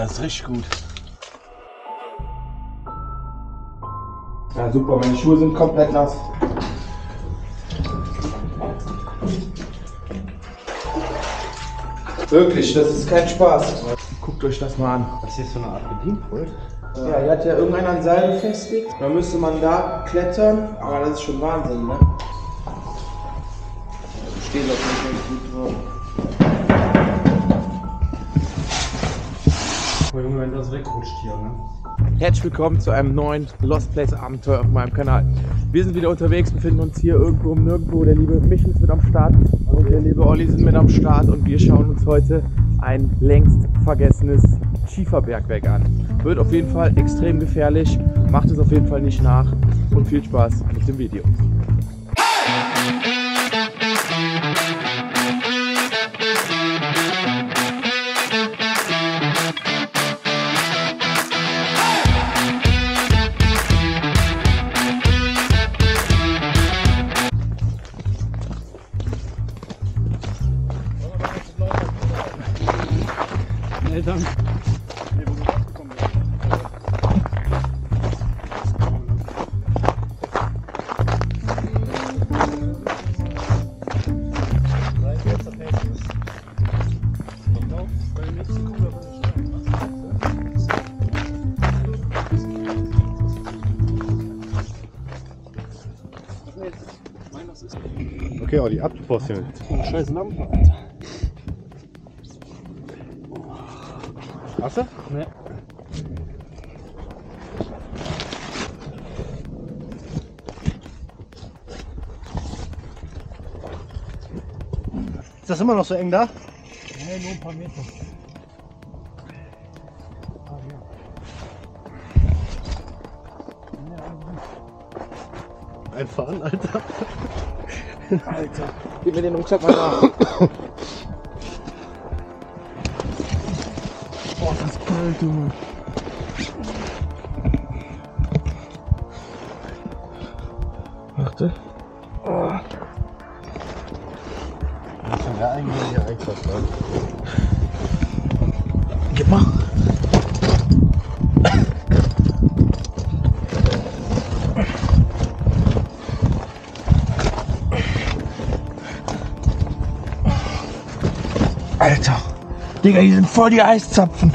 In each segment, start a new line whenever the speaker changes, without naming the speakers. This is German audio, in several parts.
das ist richtig gut. Ja, super, meine Schuhe sind komplett nass. Wirklich, das ist kein Spaß. Guckt euch das mal an.
Das ist so eine Art Bedienpult.
Ja, hier hat ja irgendeiner ein Seil befestigt. Dann müsste man da klettern, aber das ist schon Wahnsinn, ne? Steht auf jeden Fall gut drauf.
Oh Junge, wenn das wegrutscht hier, ne?
Herzlich willkommen zu einem neuen Lost Place Abenteuer auf meinem Kanal. Wir sind wieder unterwegs, befinden uns hier irgendwo um nirgendwo. Der liebe Michel ist mit am Start und der liebe Olli sind mit am Start und wir schauen uns heute ein längst vergessenes Schieferbergwerk an. Wird auf jeden Fall extrem gefährlich, macht es auf jeden Fall nicht nach und viel Spaß mit dem Video.
Eltern.
Okay, Olli, ab, du brauchst hier nicht.
Oh, scheiß Lampe, Alter.
Hast du?
Ne.
Ist das immer noch so eng da?
Ne, nur ein paar Meter.
Einfahren, Alter.
Alter, gib mir den Rucksack mal nach. Boah, das ist kalt, Junge. Warte. Oh.
Das ist ja eigentlich hier einfach, ne?
Gib mal. Alter, Digga, hier sind voll die Eiszapfen.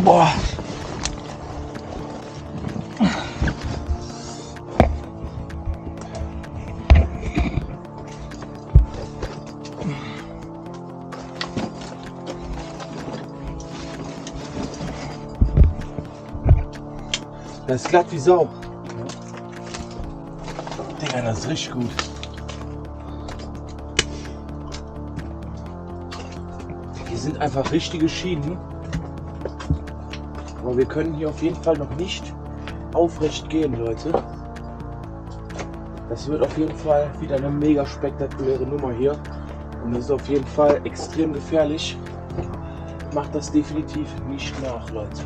Boah. Das ist glatt wie Sau. Digga, das ist richtig gut. Hier sind einfach richtige Schienen. Aber wir können hier auf jeden Fall noch nicht aufrecht gehen, Leute. Das wird auf jeden Fall wieder eine mega spektakuläre Nummer hier. Und das ist auf jeden Fall extrem gefährlich. Macht das definitiv nicht nach, Leute.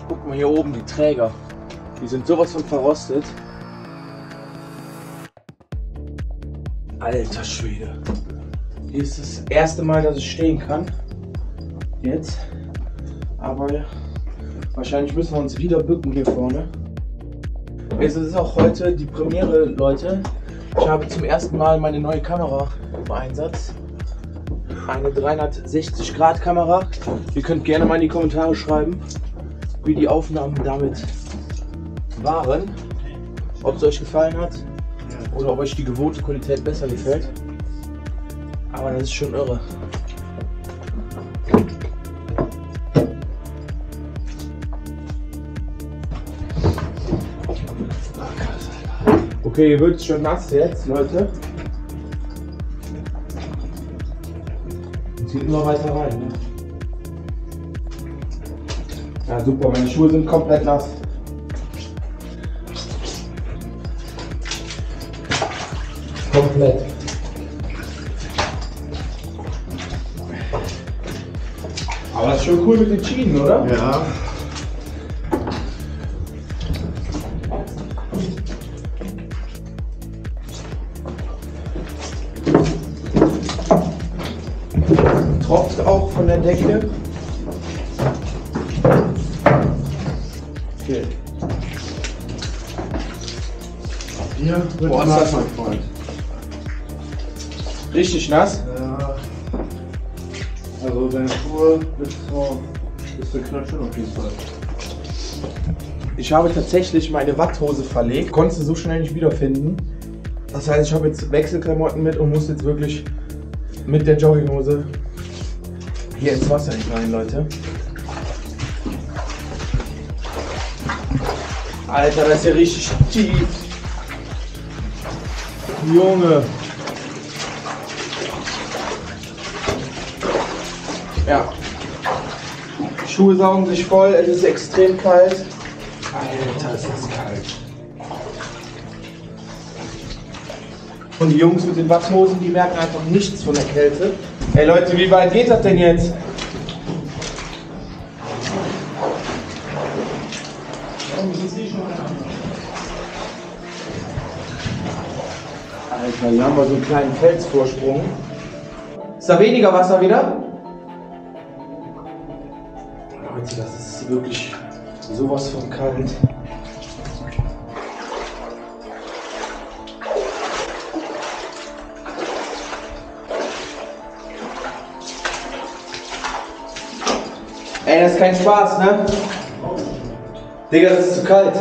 Guck mal hier oben, die Träger. Die sind sowas von verrostet. Alter Schwede. Hier ist das erste Mal, dass ich stehen kann. Jetzt. Aber wahrscheinlich müssen wir uns wieder bücken hier vorne. Es ist auch heute die Premiere, Leute. Ich habe zum ersten Mal meine neue Kamera im Einsatz. Eine 360-Grad-Kamera. Ihr könnt gerne mal in die Kommentare schreiben, wie die Aufnahmen damit waren. Ob es euch gefallen hat oder ob euch die gewohnte Qualität besser gefällt. Aber das ist schon irre. Okay, hier wird es schon nass jetzt, Leute. Es geht immer weiter rein. Ne? Ja, super, meine Schuhe sind komplett nass. Komplett. Aber das ist schon cool mit den Schienen, oder?
Ja.
Tropft auch von der Decke. Okay.
Hier wird
Boah, ist das mein Freund. Richtig nass?
Ja. Also deine Schuhe bist du knatschen auf jeden Fall.
Ich habe tatsächlich meine Watthose verlegt. Konntest du so schnell nicht wiederfinden. Das heißt, ich habe jetzt Wechselklamotten mit und muss jetzt wirklich mit der Jogginghose hier ins Wasser nicht rein, Leute. Alter, das ist ja richtig tief. Junge. Ja. Die Schuhe saugen sich voll, es ist extrem kalt. Alter, ist das kalt. Und die Jungs mit den Watthosen, die merken einfach nichts von der Kälte. Ey Leute, wie weit geht das denn jetzt? Alter, hier haben wir so einen kleinen Felsvorsprung. Ist da weniger Wasser wieder? Leute, das ist wirklich sowas von kalt. Ey, das ist kein Spaß, ne? Digga, das ist zu kalt.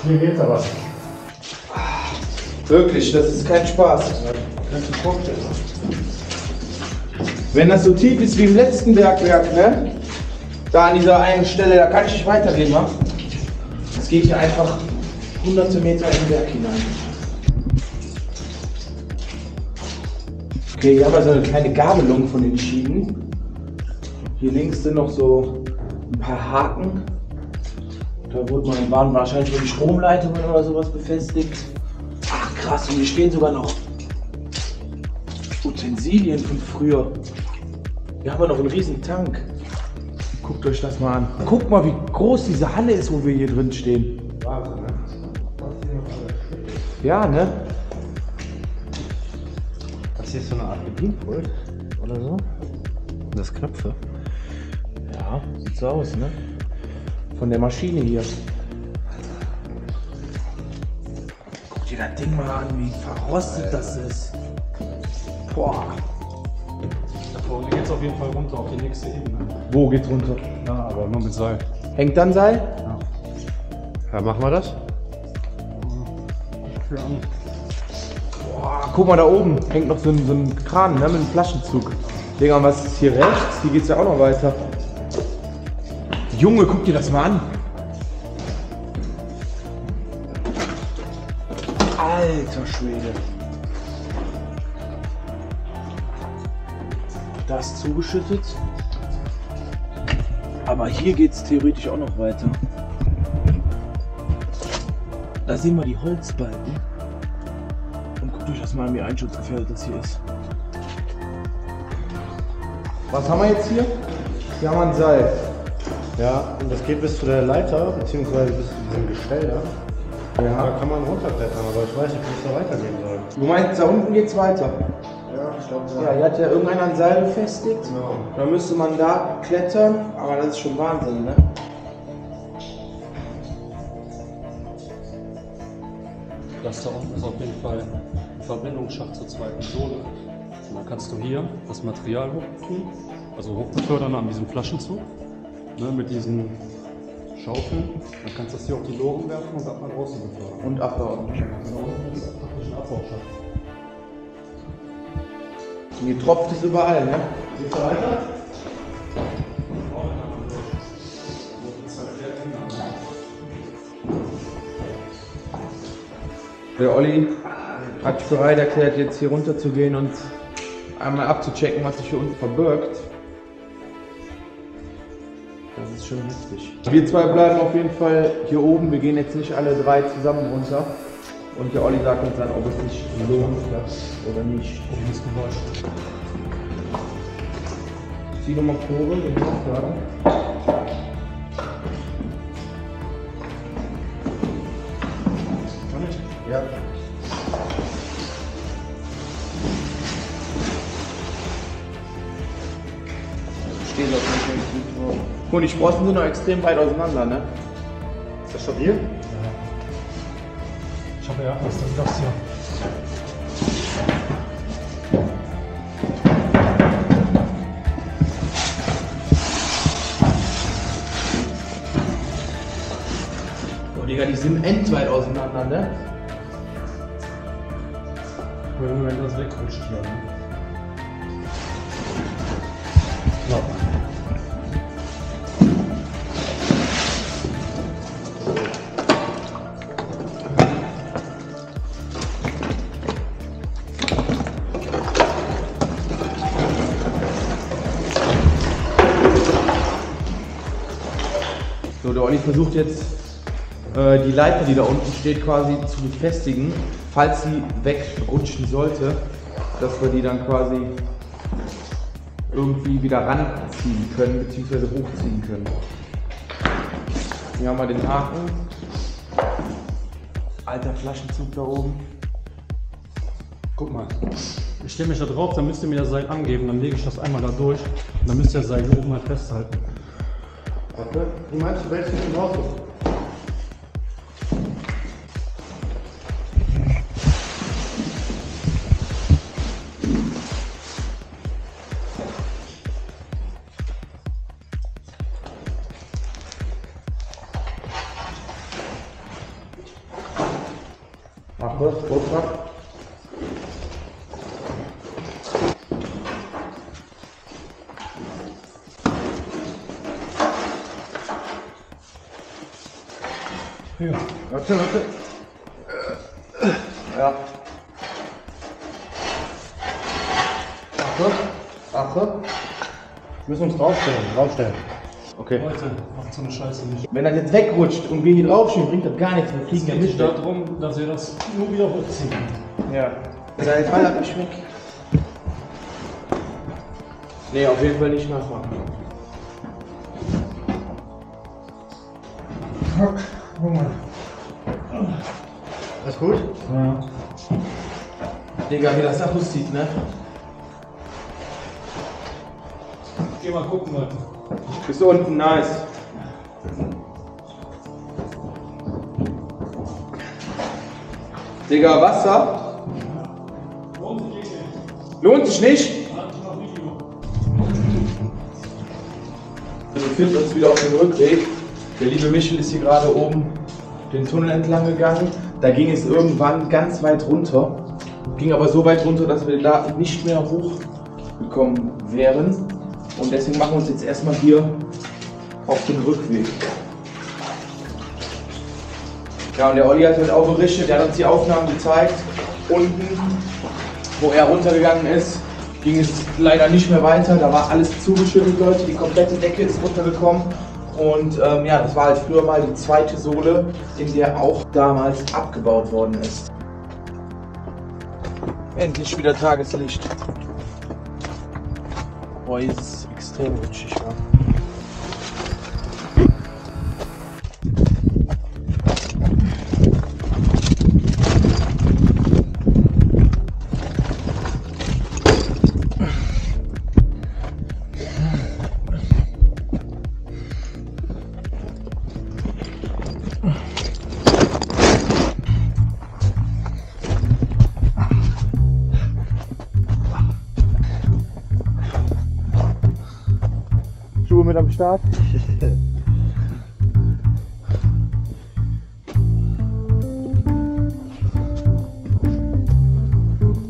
Hier geht's aber.
Wirklich, das ist kein Spaß.
Kannst du vorstellen.
Wenn das so tief ist wie im letzten Bergwerk, ne? Da an dieser einen Stelle, da kann ich nicht weitergehen, wa? Es geht hier einfach hunderte Meter in den Berg hinein. Okay, hier haben wir so eine kleine Gabelung von den Schienen. Hier links sind noch so ein paar Haken. Da waren wahrscheinlich die Stromleitungen oder sowas befestigt. Ach krass, und hier stehen sogar noch Utensilien von früher. Hier haben wir noch einen riesen Tank. Guckt euch das mal an. Guckt mal, wie groß diese Halle ist, wo wir hier drin stehen.
Wahnsinn, ne?
Ja, ne?
Das hier ist so eine Art Bedienpult oder so. Das Knöpfe.
Ja, sieht so aus, ne? Von der Maschine hier. Guck dir das Ding mal an, wie verrostet das ist. Boah.
Da vorne geht's auf jeden Fall runter auf die nächste Ebene.
Wo geht's runter?
Ja, aber nur mit Seil.
Hängt dann Seil?
Ja, machen wir das?
Ja.
Boah, guck mal da oben. Hängt noch so ein Kran, ne? Mit einem Flaschenzug. Digga, und was ist hier rechts? Hier geht's ja auch noch weiter. Junge, guck dir das mal an. Alter Schwede. Das ist zugeschüttet. Aber hier geht es theoretisch auch noch weiter. Da sehen wir die Holzbalken. Und guckt euch das mal an, wie einschutzgefährdet das hier ist. Was haben wir jetzt hier? Hier haben wir ein Seil.
Ja, und das geht bis zu der Leiter, beziehungsweise bis zu diesem Gestell da. Da kann man runterklettern, aber ich weiß nicht, wie es da weitergehen soll.
Du meinst, da unten geht's weiter?
Ja, ich glaube,
Ja, hier hat ja irgendeiner ein Seil befestigt.
Genau.
Dann müsste man da klettern, aber das ist schon Wahnsinn, ne?
Das da unten ist auf jeden Fall ein Verbindungsschacht zur zweiten Sohle. Und dann kannst du hier das Material hochtun, also hochbefördern an diesem Flaschenzug, ne, mit diesen Schaufeln. Dann kannst du das hier auf die Loren werfen und ab nach draußen befördern.
Und abbauen.
Da unten ist praktisch ein Abbausschacht.
Hier tropft es überall, ne?
Geht's da weiter?
Der Olli hat sich bereit erklärt, jetzt hier runter zu gehen und einmal abzuchecken, was sich hier unten verbirgt. Das ist schon heftig. Wir zwei bleiben auf jeden Fall hier oben. Wir gehen jetzt nicht alle drei zusammen runter. Und der Olli sagt uns dann, ob es sich lohnt oder nicht.
Probier das Geräusch.
Zieh nochmal Kurve, den Aufladen.
Ja.
Steht auf jeden Fall Und die Sprossen sind noch extrem weit auseinander, ne?
Ist das stabil? Ja.
Ich habe ja Angst, dass das hier.
Oh Digga, die sind endweit auseinander, ne?
Wenn das wegrutscht hier, ne? So.
So, der Olli versucht jetzt die Leiter, die da unten steht, quasi zu befestigen, falls sie wegrutschen sollte, dass wir die dann quasi irgendwie wieder ranziehen können, beziehungsweise hochziehen können. Hier haben wir den Haken. Alter Flaschenzug da oben.
Guck mal. Ich stelle mich da drauf, dann müsst ihr mir das Seil angeben, dann lege ich das einmal da durch und dann müsst ihr das Seil hier oben mal festhalten.
Warte, wie meinst du, welches du raus?
Mach was, Rucksack.
Ja.
Warte. Ja. Achte.
Wir müssen uns draufstellen.
Okay.
Leute, macht so eine Scheiße nicht.
Wenn das jetzt wegrutscht und wir hier draufstehen, bringt das gar nichts. Wir
Es
fliegen ja
geht nicht
mit.
darum, dass ihr das nur wieder hochziehen könnt.
Ja. Dein Fall hat mich weg. Nee, auf jeden Fall nicht nachmachen.
Alles gut?
Ja.
Digga, wie das da aussieht, ne?
Geh mal gucken, Leute.
Bis unten, nice. Digga, Wasser? Lohnt sich nicht? Wir befinden uns wieder auf dem Rückweg. Der liebe Michel ist hier gerade oben den Tunnel entlang gegangen. Da ging es irgendwann ganz weit runter. Ging aber so weit runter, dass wir da nicht mehr hochgekommen wären. Und deswegen machen wir uns jetzt erstmal hier auf den Rückweg. Ja, und der Olli hat halt auch berichtet, der hat uns die Aufnahmen gezeigt. Unten, wo er runtergegangen ist, ging es leider nicht mehr weiter. Da war alles zugeschüttet, Leute. Die komplette Decke ist runtergekommen. Und ja, das war halt früher mal die zweite Sohle, in der auch damals abgebaut worden ist. Endlich wieder Tageslicht. Boah, hier ist es extrem rutschig, ja. Schuhe mit am Start.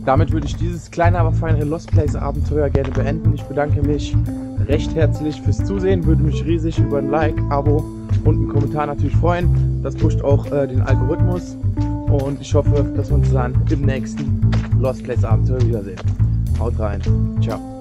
Damit würde ich dieses kleine, aber feine Lost Place Abenteuer gerne beenden. Ich bedanke mich recht herzlich fürs Zusehen, würde mich riesig über ein Like, Abo und einen Kommentar natürlich freuen. Das pusht auch den Algorithmus und ich hoffe, dass wir uns dann im nächsten Lost Place Abenteuer wiedersehen. Haut rein. Ciao.